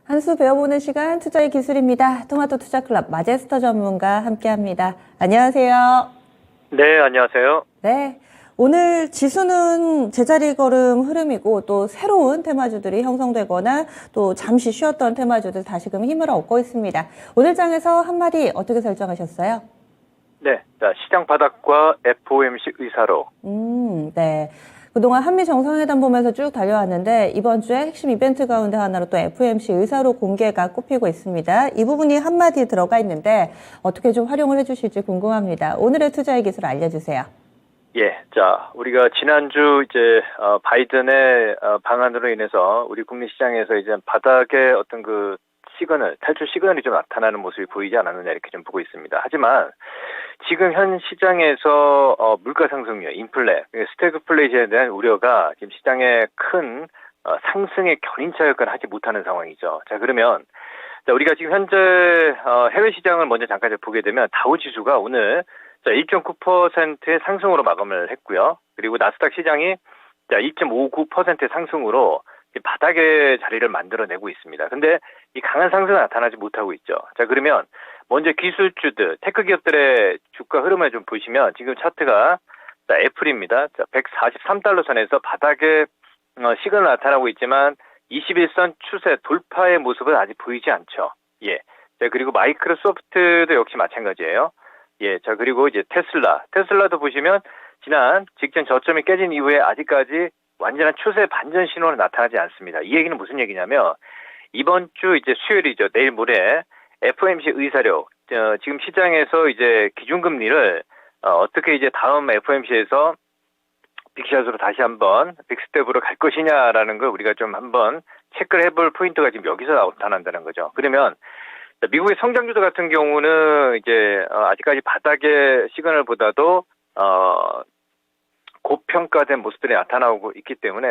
한 수 배워보는 시간 투자의 기술입니다. 토마토 투자클럽 마제스터 전문가 함께합니다. 안녕하세요. 네, 안녕하세요. 네, 오늘 지수는 제자리 걸음 흐름이고 또 새로운 테마주들이 형성되거나 또 잠시 쉬었던 테마주들 다시금 힘을 얻고 있습니다. 오늘 장에서 한마디 어떻게 설정하셨어요? 네, 자, 시장 바닥과 FOMC 의사로. 네. 그동안 한미 정상회담 보면서 쭉 달려왔는데 이번 주에 핵심 이벤트 가운데 하나로 또 FOMC 의사로 공개가 꼽히고 있습니다. 이 부분이 한마디에 들어가 있는데 어떻게 좀 활용을 해주실지 궁금합니다. 오늘의 투자의 기술 알려주세요. 예, 자, 우리가 지난주 이제 바이든의 방안으로 인해서 우리 국내 시장에서 이제 바닥의 어떤 그 시그널, 탈출 시그널이 좀 나타나는 모습이 보이지 않았느냐 이렇게 좀 보고 있습니다. 하지만 지금 현 시장에서 물가 상승률, 인플레, 스태그플레이션에 대한 우려가 지금 시장에 큰 상승의 견인차 역할을 하지 못하는 상황이죠. 자, 그러면 자, 우리가 지금 현재 해외 시장을 먼저 잠깐 보게 되면 다우 지수가 오늘 1.9%의 상승으로 마감을 했고요. 그리고 나스닥 시장이 1.59%의 상승으로 바닥의 자리를 만들어내고 있습니다. 근데 이 강한 상승은 나타나지 못하고 있죠. 자, 그러면 먼저 기술주들, 테크 기업들의 주가 흐름을 좀 보시면 지금 차트가 애플입니다. 143달러 선에서 바닥의 시그널 나타나고 있지만 21선 추세 돌파의 모습은 아직 보이지 않죠. 예. 자, 그리고 마이크로소프트도 역시 마찬가지예요. 예. 자, 그리고 이제 테슬라도 보시면 지난 직전 저점이 깨진 이후에 아직까지 완전한 추세 반전 신호는 나타나지 않습니다. 이 얘기는 무슨 얘기냐면 이번 주 이제 수요일이죠. 내일 모레 FOMC 의사록 지금 시장에서 이제 기준금리를 어떻게 이제 다음 FOMC에서 빅샷으로 다시 한번 빅스텝으로 갈 것이냐라는 걸 우리가 좀 한번 체크를 해볼 포인트가 지금 여기서 나타난다는 거죠. 그러면 미국의 성장주들 같은 경우는 이제 아직까지 바닥의 시그널보다도 고평가된 모습들이 나타나고 있기 때문에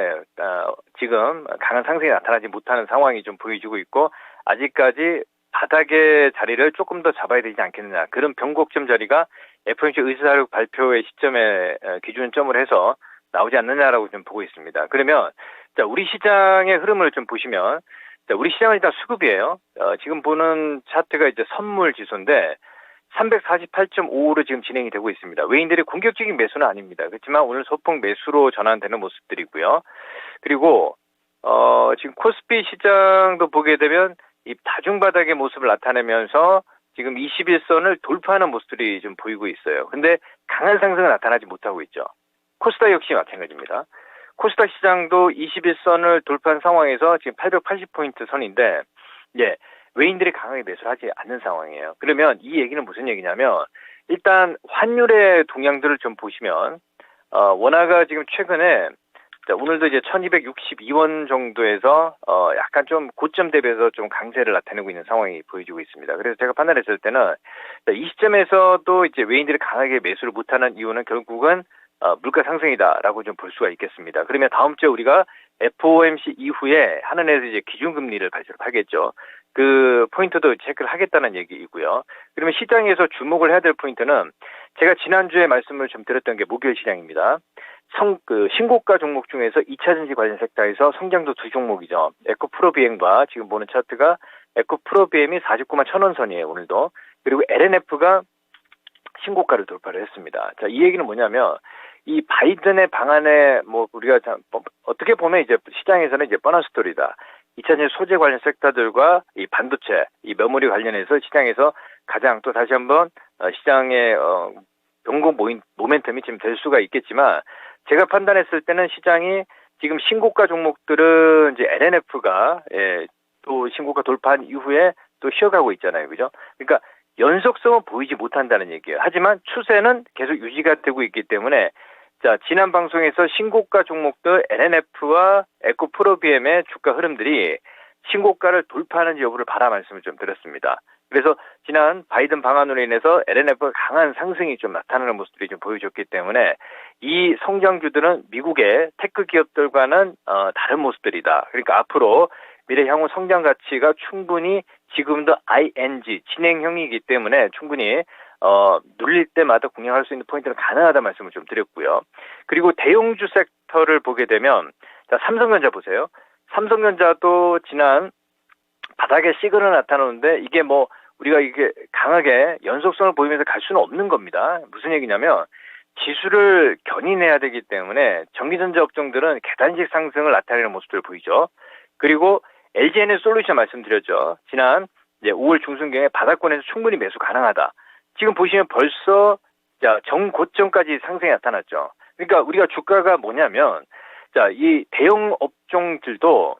지금 강한 상승이 나타나지 못하는 상황이 좀 보여지고 있고 아직까지 바닥의 자리를 조금 더 잡아야 되지 않겠느냐. 그런 변곡점 자리가 FOMC 의사록 발표의 시점에 기준점을 해서 나오지 않느냐라고 좀 보고 있습니다. 그러면 자, 우리 시장의 흐름을 좀 보시면 자, 우리 시장은 일단 수급이에요. 지금 보는 차트가 이제 선물 지수인데 348.55로 지금 진행이 되고 있습니다. 외인들의 공격적인 매수는 아닙니다. 그렇지만 오늘 소폭 매수로 전환되는 모습들이고요. 그리고 지금 코스피 시장도 보게 되면 이 다중바닥의 모습을 나타내면서 지금 21선을 돌파하는 모습들이 좀 보이고 있어요. 근데 강한 상승은 나타나지 못하고 있죠. 코스닥 역시 마찬가지입니다. 코스닥 시장도 21선을 돌파한 상황에서 지금 880포인트 선인데 예. 외인들이 강하게 매수를 하지 않는 상황이에요. 그러면 이 얘기는 무슨 얘기냐면 일단 환율의 동향들을 좀 보시면 원화가 지금 최근에 오늘도 이제 1262원 정도에서 약간 좀 고점 대비해서 좀 강세를 나타내고 있는 상황이 보여지고 있습니다. 그래서 제가 판단했을 때는 이 시점에서도 이제 외인들이 강하게 매수를 못하는 이유는 결국은 물가 상승이다라고 좀 볼 수가 있겠습니다. 그러면 다음 주에 우리가 FOMC 이후에 한은에서 이제 기준금리를 발표를 하겠죠. 그 포인트도 체크를 하겠다는 얘기이고요. 그러면 시장에서 주목을 해야 될 포인트는 제가 지난주에 말씀을 좀 드렸던 게 목요일 시장입니다. 신고가 종목 중에서 2차전지 관련 섹터에서 성장도 두 종목이죠. 에코프로비엠과 지금 보는 차트가 에코프로비엠이 49만 1,000원 선이에요, 오늘도. 그리고 LNF가 신고가를 돌파를 했습니다. 자, 이 얘기는 뭐냐면 이 바이든의 방안에 뭐 우리가 어떻게 보면 이제 시장에서는 이제 뻔한 스토리다. 2차전지 소재 관련 섹터들과 이 반도체, 이 메모리 관련해서 시장에서 가장 또 다시 한번 시장의 변곡 모멘텀이 지금 될 수가 있겠지만 제가 판단했을 때는 시장이 지금 신고가 종목들은 이제 LNF가 또 신고가 돌파한 이후에 또 쉬어가고 있잖아요, 그죠? 그러니까 연속성은 보이지 못한다는 얘기예요. 하지만 추세는 계속 유지가 되고 있기 때문에 자, 지난 방송에서 신고가 종목들 LNF와 에코프로비엠의 주가 흐름들이 신고가를 돌파하는지 여부를 바라 말씀을 좀 드렸습니다. 그래서 지난 바이든 방안으로 인해서 LNF가 강한 상승이 좀 나타나는 모습들이 좀 보여줬기 때문에 이 성장주들은 미국의 테크 기업들과는 다른 모습들이다. 그러니까 앞으로 미래 향후 성장 가치가 충분히 지금도 ING 진행형이기 때문에 충분히 눌릴 때마다 공략할 수 있는 포인트는 가능하다 말씀을 좀 드렸고요. 그리고 대형주 섹터를 보게 되면 자, 삼성전자 보세요. 삼성전자도 지난 바닥에 시그널을 나타내는데 이게 뭐 우리가 이게 강하게 연속성을 보이면서 갈 수는 없는 겁니다. 무슨 얘기냐면 지수를 견인해야 되기 때문에 전기전자 업종들은 계단식 상승을 나타내는 모습들을 보이죠. 그리고 LG에너지솔루션 말씀드렸죠. 지난 이제 5월 중순경에 바닥권에서 충분히 매수 가능하다. 지금 보시면 벌써 정고점까지 상승이 나타났죠. 그러니까 우리가 주가가 뭐냐면 이 대형 업종들도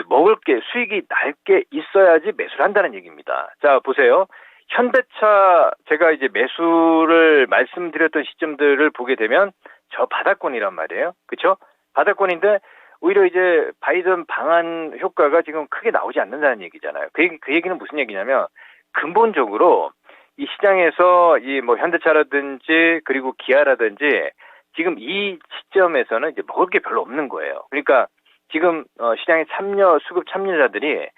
먹을 게 수익이 날게 있어야지 매수를 한다는 얘기입니다. 자, 보세요. 현대차 제가 이제 매수를 말씀드렸던 시점들을 보게 되면 저 바닥권이란 말이에요. 그렇죠? 바닥권인데 오히려 이제 바이든 방한 효과가 지금 크게 나오지 않는다는 얘기잖아요. 그 얘기는 무슨 얘기냐면 근본적으로 이 시장에서 이 뭐 현대차라든지 그리고 기아라든지 지금 이 시점에서는 이제 먹을 게 별로 없는 거예요. 그러니까 지금 시장의 수급 참여자들이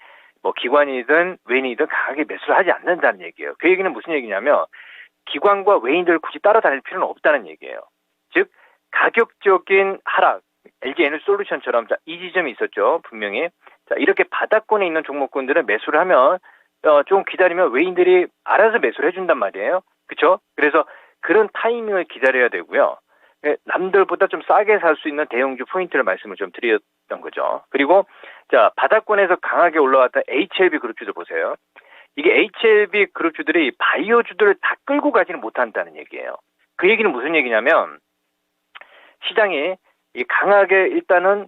뭐 기관이든 외인이든 강하게 매수를 하지 않는다는 얘기예요. 그 얘기는 무슨 얘기냐면 기관과 외인들을 굳이 따라다닐 필요는 없다는 얘기예요. 즉 가격적인 하락, LG에너지솔루션처럼 이 지점이 있었죠. 분명히. 자, 이렇게 바닥권에 있는 종목군들은 매수를 하면 좀 기다리면 외인들이 알아서 매수를 해준단 말이에요. 그렇죠? 그래서 그런 타이밍을 기다려야 되고요. 남들보다 좀 싸게 살 수 있는 대형주 포인트를 말씀을 좀 드렸던 거죠. 그리고 바닥권에서 강하게 올라왔던 HLB 그룹주들 보세요. 이게 HLB 그룹주들이 바이오주들을 다 끌고 가지는 못한다는 얘기예요. 그 얘기는 무슨 얘기냐면 시장이 이 강하게 일단은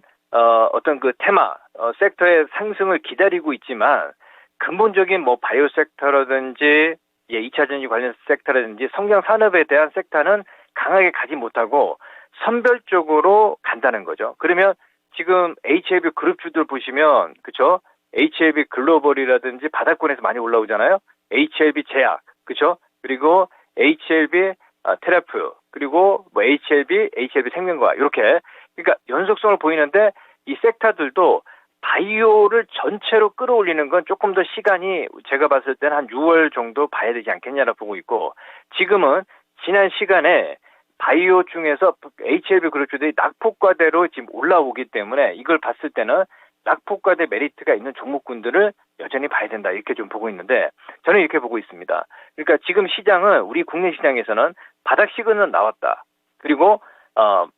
어떤 그 테마 섹터의 상승을 기다리고 있지만 근본적인 뭐 바이오 섹터라든지 2차 전지 관련 섹터라든지 성장 산업에 대한 섹터는 강하게 가지 못하고 선별적으로 간다는 거죠. 그러면 지금 HLB 그룹주들 보시면 그렇죠? HLB 글로벌이라든지 바닥권에서 많이 올라오잖아요. HLB 제약, 그렇죠? 그리고 HLB 테라프, 그리고 뭐 HLB 생명과학 이렇게 그러니까 연속성을 보이는데 이 섹터들도 바이오를 전체로 끌어올리는 건 조금 더 시간이 제가 봤을 때는 한 6월 정도 봐야 되지 않겠냐라고 보고 있고 지금은 지난 시간에 바이오 중에서 HLB 그룹주들이 낙폭과대로 지금 올라오기 때문에 이걸 봤을 때는 낙폭과대 메리트가 있는 종목군들을 여전히 봐야 된다 이렇게 좀 보고 있는데 저는 이렇게 보고 있습니다. 그러니까 지금 시장은 우리 국내 시장에서는 바닥 시그널 나왔다. 그리고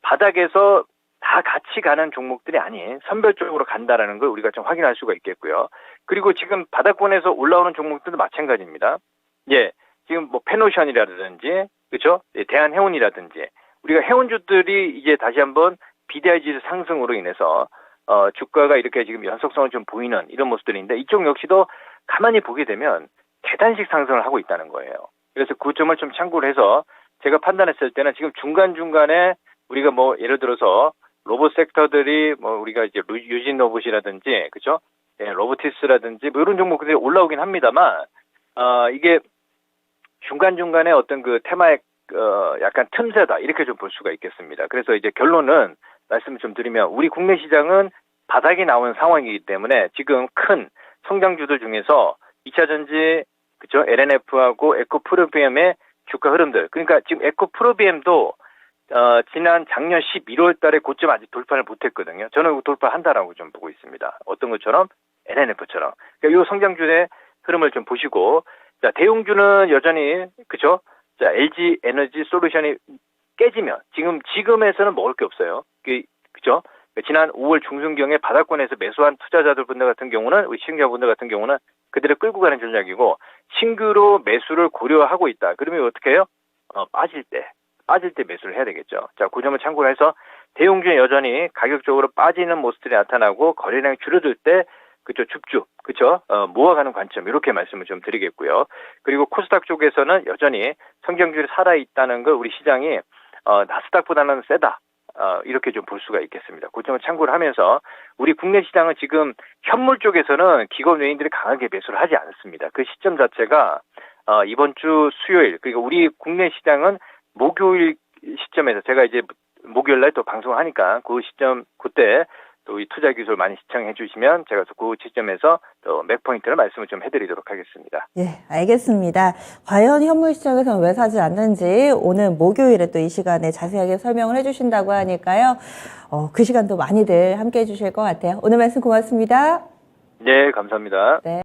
바닥에서 다 같이 가는 종목들이 아닌 선별적으로 간다라는 걸 우리가 좀 확인할 수가 있겠고요. 그리고 지금 바닥권에서 올라오는 종목들도 마찬가지입니다. 예, 지금 뭐 페노션이라든지 그렇죠? 대한해운이라든지 우리가 해운주들이 이제 다시 한번 BDI 지수 상승으로 인해서 주가가 이렇게 지금 연속성을 좀 보이는 이런 모습들인데 이쪽 역시도 가만히 보게 되면 계단식 상승을 하고 있다는 거예요. 그래서 그 점을 좀 참고를 해서 제가 판단했을 때는 지금 중간중간에 우리가 뭐 예를 들어서 로봇 섹터들이 뭐 우리가 이제 유진 로봇이라든지 그렇죠? 예, 로보티스라든지 뭐 이런 종목들이 올라오긴 합니다만 이게 중간중간에 어떤 그 테마의 약간 틈새다 이렇게 좀 볼 수가 있겠습니다. 그래서 이제 결론은 말씀을 좀 드리면 우리 국내 시장은 바닥이 나온 상황이기 때문에 지금 큰 성장주들 중에서 2차 전지 그렇죠? LNF하고 에코프로비엠의 주가 흐름들 그러니까 지금 에코프로비엠도 지난 작년 11월 달에 고점 아직 돌파를 못했거든요. 저는 돌파한다라고 좀 보고 있습니다. 어떤 것처럼 LNF처럼. 그러니까 이 성장주의 흐름을 좀 보시고 자, 대형주는 여전히 그죠? 자, LG 에너지 솔루션이 깨지면 지금에서는 먹을 게 없어요. 그죠? 지난 5월 중순경에 바닥권에서 매수한 투자자들 분들 같은 경우는 우리 시청자분들 같은 경우는 그들을 끌고 가는 전략이고 신규로 매수를 고려하고 있다. 그러면 어떻게 해요? 빠질 때 매수를 해야 되겠죠. 자, 그 점을 참고로 해서 대형주는 여전히 가격적으로 빠지는 모습들이 나타나고 거래량이 줄어들 때 그죠 줍줍 그죠 모아가는 관점 이렇게 말씀을 좀 드리겠고요. 그리고 코스닥 쪽에서는 여전히 성장률이 살아 있다는 걸 우리 시장이 나스닥보다는 세다 이렇게 좀 볼 수가 있겠습니다. 그 점을 참고를 하면서 우리 국내 시장은 지금 현물 쪽에서는 기관 외인들이 강하게 매수를 하지 않습니다. 그 시점 자체가 이번 주 수요일 그리고 우리 국내 시장은 목요일 시점에서 제가 이제 목요일 날 또 방송을 하니까 그 시점 그때 또 이 투자 기술 많이 시청해 주시면 제가 그 시점에서 또 맥포인트를 말씀을 좀 해드리도록 하겠습니다. 예, 알겠습니다. 과연 현물 시장에서는 왜 사지 않는지 오늘 목요일에 또 이 시간에 자세하게 설명을 해주신다고 하니까요. 그 시간도 많이들 함께 해주실 것 같아요. 오늘 말씀 고맙습니다. 네, 감사합니다. 네.